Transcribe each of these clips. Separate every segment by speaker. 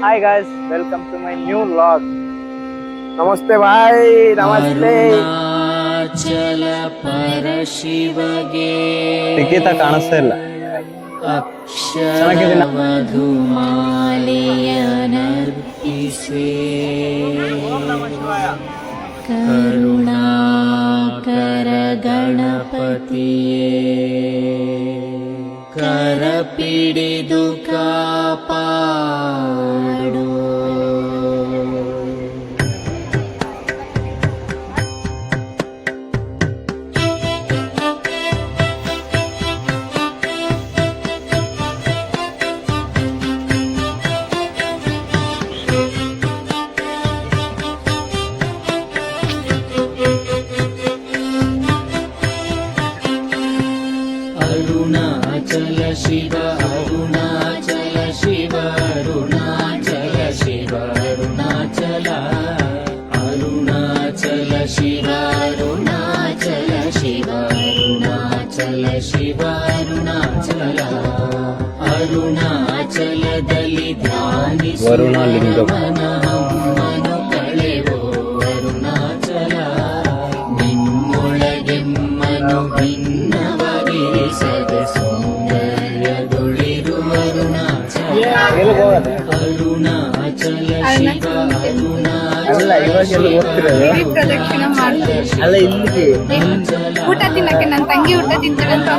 Speaker 1: Hi guys, welcome to my new vlog. Namaste bhai, namaste.
Speaker 2: Arunachal ಪರ ಶಿವಗೆ
Speaker 1: ಟಿಕಿತ ಕಾಣಿಸ್ತಾ ಇಲ್ಲ.
Speaker 2: ಅಕ್ಷರ ಮಧುಮಾಲೆಯ ನರ್ಪಿಸೆ ಕರುಣಾಕರ ಗಣಪತಿಯೇ ಕರ ಪಿಡಿದು ಕಾಪಾಡು. ಅರುಣಾಚಲ ಶಿವ ಅರುಣಾಚಲ ಶಿವ ಅರುಣಾಚಲ ಶಿವ ಅರುಣಾಚಲ ಅರುಣಾಚಲ ಶಿವ ಅರುಣಾಚಲ ಶಿವ ಅರುಣಾಚಲ ಶಿವ ಅರುಣಾಚಲ ಅರುಣಾಚಲದಲ್ಲಿ ಧ್ಯಾನಿಸುವ ಮನಹಮ್ಮನು ಕಳೆವೋ ಅರುಣಾಚಲ ನಿಮ್ಮೊಳಗೆಮ್ಮನು ಭಿನ್ನವರಿಸದ ಸೌಂದರ್ಯದೊಳಿರುವ ಅರುಣಾಚಲ ಅರುಣಾಚಲ ಶಿವ
Speaker 3: ಪ್ರದಕ್ಷಿಣೆ ಮಾಡ್ತೀವಿ. ಊಟ ತಿನ್ನಕ್ಕೆ ನನ್ನ ತಂಗಿ ಊಟ ತಿಂತಾಳಂತ.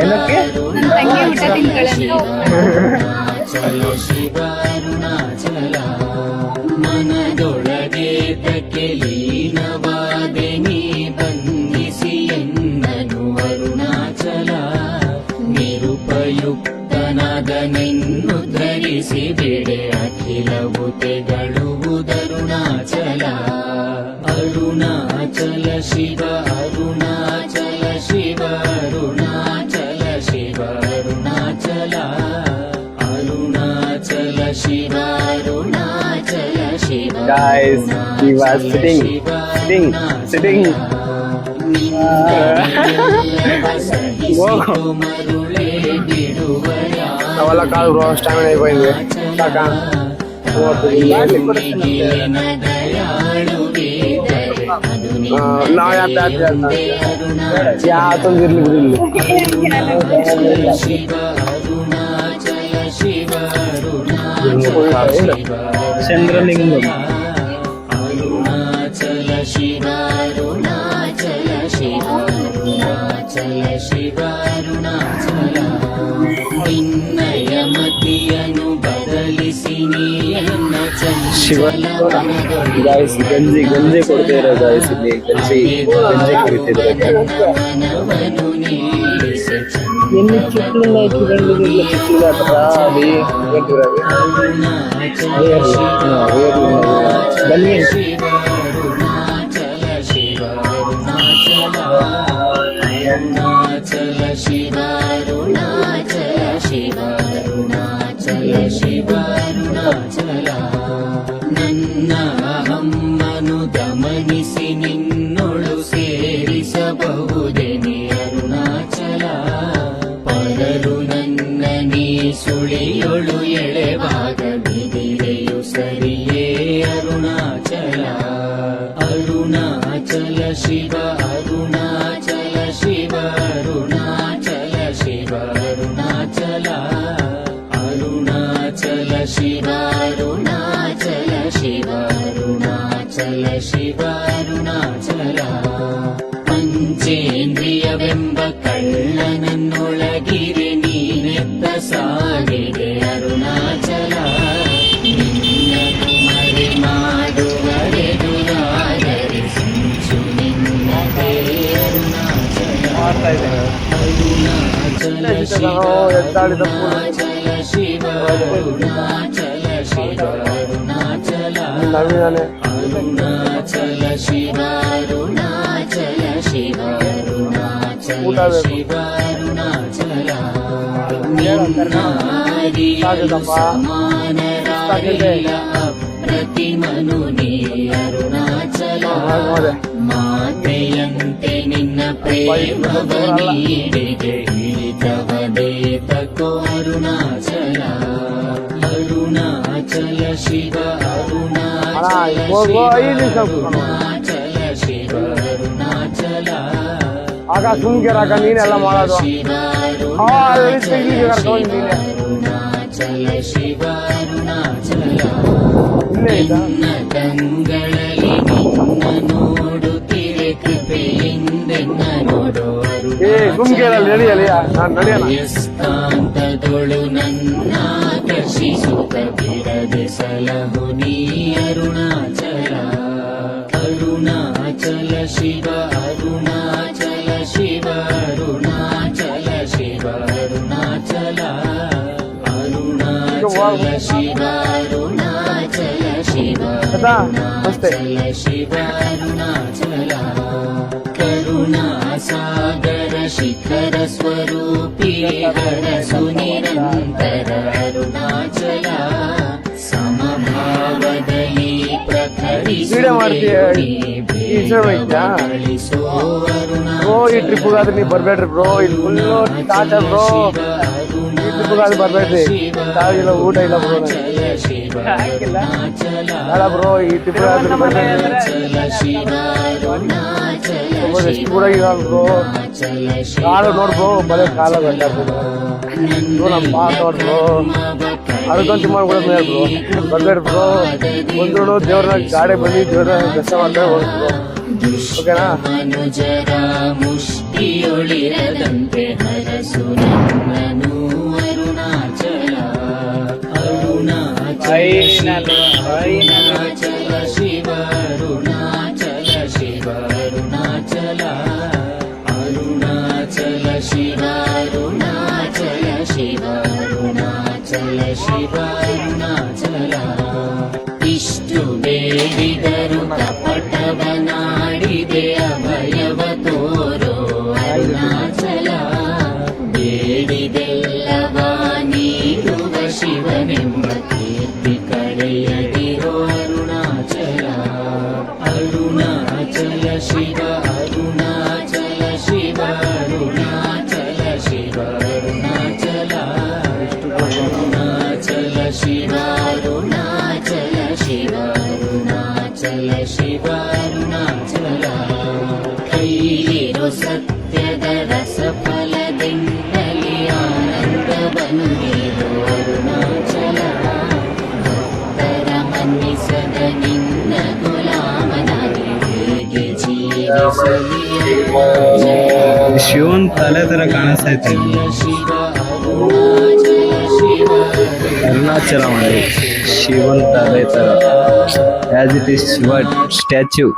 Speaker 3: ನನ್ನ ತಂಗಿ ಊಟ ತಿಂತಾಳಂತ.
Speaker 2: ಶಿವ ಅರುಣಾಚಲ ಮನದೊಳಗೆ ತಕ್ಕೆ ಲೀನವಾದೆ ನೀ ಬಂಧಿಸಿ ಎನ್ನನು ಅರುಣಾಚಲ ನಿರುಪಯುಕ್ತನಾದನೆನ್ನು ಧರಿಸಿ ಬಿಡೆ ಅಖಿಲವು ತೆಗಳುವುದರುಣಾಚಲ Arunachal Shiva Arunachal Shiva Arunachal Shiva Arunachal Arunachal Shiva Arunachal Shiva
Speaker 1: Guys, he was sitting.
Speaker 2: ಮರುಳೆ ಬಿಡುವಯ
Speaker 1: ಅವಲ್ಲ ಕಾಲು ಬ್ರೋ ಸ್ಟಾಮಿನಾ అయిపోయింది ಸಾಕ ನಾವು ಯಾತೊಂದಿರ್ಲಿ ಬಿಡಿಲ್ಲ
Speaker 2: ಶಿವ ಅರುಣಾಚಲ ಶಿವ
Speaker 1: ಚಂದ್ರಲಿಂಗಂ
Speaker 2: ಅರುಣಾಚಲ ಶಿವ ಅರುಣಾಚಲ ಶಿವ ಅರುಣಾಚಲ ಶಿವ ಅರುಣಾಚಲ ನಿನ್ನಯ ಮತಿಯನ್ನು ಬದಲಿಸಿ ನೀಯನ್ನ
Speaker 1: ಶಿವ ಗಾಯಿಸಿ ಗಂಜಿ ಕೊಡ್ತಿರೋ ಗಾಯಿಸಿ ಗಂಜಿ ಕುಡಿತಿದ್ರು ఎన్ని చెట్లు ఉన్నాయి చూడండి దీంట్లో చెట్లు కదా అది
Speaker 2: ಅರುಣಾಚಲ ಶಿವ ಅರುಣಾಚಲ ಶಿವ ಅರುಣಾಚಲ ಶಿವ ಅರುಣಾಚಲ ನನ್ನ ಅಹಮ್ಮನು ದಮನಿಸಿ ನಿನ್ನೊಳು ಸೇರಿಸಬಹುದೇ ನೀ ಅರುಣಾಚಲ ಪರರು ನನ್ನ ನೀ ಸುಳಿಯೊಳು ಎಳೆವಾಗ ಬಿದಿರೆಯು ಸರಿಯೇ ಅರುಣಾಚಲ ಅರುಣಾಚಲ ಶಿವ ಅರುಣಾಚಲ ಶಿವ ಅರುಣಾಚಲ ಶಿವ ಅರುಣಾಚಲ ಅರುಣಾಚಲ ಶಿವ ಅರುಣಾಚಲ ಶಿವ ಅರುಣಾಚಲ ಶಿವ ಅರುಣಾಚಲ ಪಂಚೇಂದ್ರಿಯವೆಂಬ ಕಳ್ಳನನ್ನೊಳಗಿರೆ ನೀನೆತ್ತ ಸಾಗಿದೆ ಅರುಣಾಚಲ ನಿನ್ನನ್ನು ಮರೆ ಮಾಡುವರೆದುರಾದರೆ ಸಂಚು ನಿನ್ನದೇ ಅರುಣಾಚಲ ಅರುಣಾಚಲ ಶಿವ ಅರುಣಾಚಲ ಶಿವ ಅರುಣಾಚಲ ಶಿವ ಅರುಣಾಚಲ ಅರುಣಾಚಲ ಶಿವ ಅರುಣಾಚಲ ಶಿವ ಅರುಣಾಚಲ ಶಿವ ಅರುಣಾಚಲ ಸಮಾನರಾಗಿಲ್ಲ ಅಪ್ರತಿಮನು ನೀ ಅರುಣಾಚಲ ಮಾತೆಯಂತೆ ನಿನ್ನ ಪ್ರೇಮವ ನೀಡಿದೆ ಹಿಡಿತವದೇ ತಕೋ ಅರುಣಾಚಲ ಅರುಣಾಚಲ ಶಿವ
Speaker 1: ಅಣ್ಣ ಹೋಗು 5 ನಿಮಿಷ ಕೂತ್ಕೊಂಡು.
Speaker 2: ಅರುಣಾಚಲ ಶಿವ ಅರುಣಾಚಲ
Speaker 1: ಆಗ ಸುಮ್ಗೆ ರಾಕ ನೀನೆಲ್ಲ ಮಾಡೋದು.
Speaker 2: ಶಿವ
Speaker 1: ಇಲ್ಲಿಗೆ ಕರ್ಕೊಂಡು ನೀನೆ
Speaker 2: ಅರುಣಾಚಲ ಶಿವ ಅರುಣಾಚಲ
Speaker 1: ಇಲ್ಲೇ ಇದ್ದ.
Speaker 2: ಕಂಗಳಲ್ಲಿ ನಿನ್ನ ನೋಡುತ್ತಿರೆ ಕೃಪೆಯಿಂದೆನ್ನ ನೋಡು
Speaker 1: ಏ ಸುಮ್ಗೆ ನಡಿಯಲಿ ನಾನು ನಡೆಯೋಣ.
Speaker 2: ಯಸ್ತಾಂತದೊಳು ನನ್ನ ಆಕರ್ಷಿಸುತ್ತ ಬಿಡದೆ ಸಲಹು ನೀ ಅರುಣಾಚಲ ಅರುಣಾಚಲ ಶಿವ ಅರುಣಾಚಲ ಶಿವ ಅರುಣಾಚಲ ಶಿವ ಅರುಣಾಚಲ ಅರುಣಾಚಲ ಶಿವ ಅರುಣಾಚಲ ಶಿವ
Speaker 1: ಆಯ್ತಾ? ಅಷ್ಟೇ.
Speaker 2: ಅರುಣಾಚಲ ಶಿವ ಅರುಣಾಚಲ ಕರುಣಾ ಸಾಗರ ಶಿಖರ ಸ್ವರೂಪಿ ಹರಸು ನಿರಂತರ ಅರುಣಾಚಲ ಸಮಭಾವದಲ್ಲಿ
Speaker 1: ವಿಡಿಯೋ ಮಾಡ್ತೀಯ? ಈ ಹೆಸರು ಐತಾ? ಬ್ರೋ ಈ ಟ್ರಿಪ್ಗಾದ್ರೆ ನೀವು ಬರ್ಬೇಡ್ರಿ ಬ್ರೋ, ಇಲ್ಲಿ ಫುಲ್ಲು ಟಾಟಾ ಬ್ರೋ. ಈ ಟ್ರಿಪ್ಗಾದ್ರೆ ಬರ್ಬೇಡ್ರಿ, ತಾವಿಲ್ಲ ಊಟ ಇಲ್ಲ ಬ್ರೋ. ಹಾಕಿಲ್ಲ ಬೇಡ ಬ್ರೋ, ಈ ಟ್ರಿಪ್ಗಾದ್ರೆ ಬರ್ಬೇಡ್ರಿ. ಎಷ್ಟು ಕೂಡ ಇಲ್ಲ ಬ್ರೋ, ಕಾಲು ನೋಡ್ಬ್ರೋ, ಬರೀ ಕಾಲ ಗಂಟಾಡ್ಬೋದು ಬ್ರೋ. ನಮ್ಮ ಪಾಸ್ ನೋಡ್ಬ್ರೋ, ಅದಕ್ಕೊಂದು ಮಾಡ್ಬಿಡೋದು ಮೇಲೆ ಬ್ರೋ. ಬರ್ಬೇಡ್ರಿ ಬ್ರೋ, ಬಂದ್ರು ದೇವ್ರನ್ನ ಗಾಡಿ ಬಂದು ದೇವ್ರನ್ನ ದರ್ಶನ ಮಾಡ್ತಾರೆ ಹೋಗ್ರು. ಓಕೆನಾ?
Speaker 2: ಮನುಜರ ಮುಷ್ಟಿಯೊಳಿರದಂತೆ ಹರಸು ನನ್ನನು ಅರುಣಾಚಲ ಅರುಣಾಚಲ ಶಿವ ಅರುಣಾಚಲ ಶಿವ ಅರುಣಾಚಲ ಅರುಣಾಚಲ ಶಿವ ಅರುಣಾಚಲ ಶಿವ ಅರುಣಾಚಲ ಶಿವ ಅರುಣಾಚಲ ಇಷ್ಟು ಬೇಡಿದರು ಕಪಟವನಾಡಿದೆ ಅಭಯವ ತೋರೋ ಅರುಣಾಚಲ ಬೇಡಿದೆಲ್ಲವ ನೀಡುವ ಶಿವನೆಂಬ ಕೀರ್ತಿ ಕಳೆಯದಿರೋ ಅರುಣಾಚಲ ಅರುಣಾಚಲ ಶಿವ ಅರುಣಾಚಲ ಶಿವ ಅರುಣಾಚಲ ಶಿವ ಅರುಣಾಚಲ ಅರುಣಾಚಲ ಶಿವ ಅರುಣಾಚಲ ಶಿವ ಅರುಣಾಚಲ ಶಿವ ಅರುಣಾಚಲ ಕೈಲಿರೋ ಸತ್ಯದ ರಸ ಫಲದಿಂದಲೇ ಆನಂದವನ್ನು ನೀಡು ಅರುಣಾಚಲ ಭಕ್ತರ ಮನ್ನಿಸದ ನಿನ್ನ ಗುಲಾಮನಾಗಿ ಹೇಗೆ ಜೀವಿಸಲಿ
Speaker 4: ಶಿವನ್ ತಲೆ ತರ ಕಾಣಿಸ್ತೈತೆ.
Speaker 2: ಶಿವ ಅರುಣಾಚಲ ಶಿವ
Speaker 4: ಅರುಣಾಚಲ ಮಾಡಿ ಶಿವನ್ ತಲೆ ತರ as it is Shiva statue.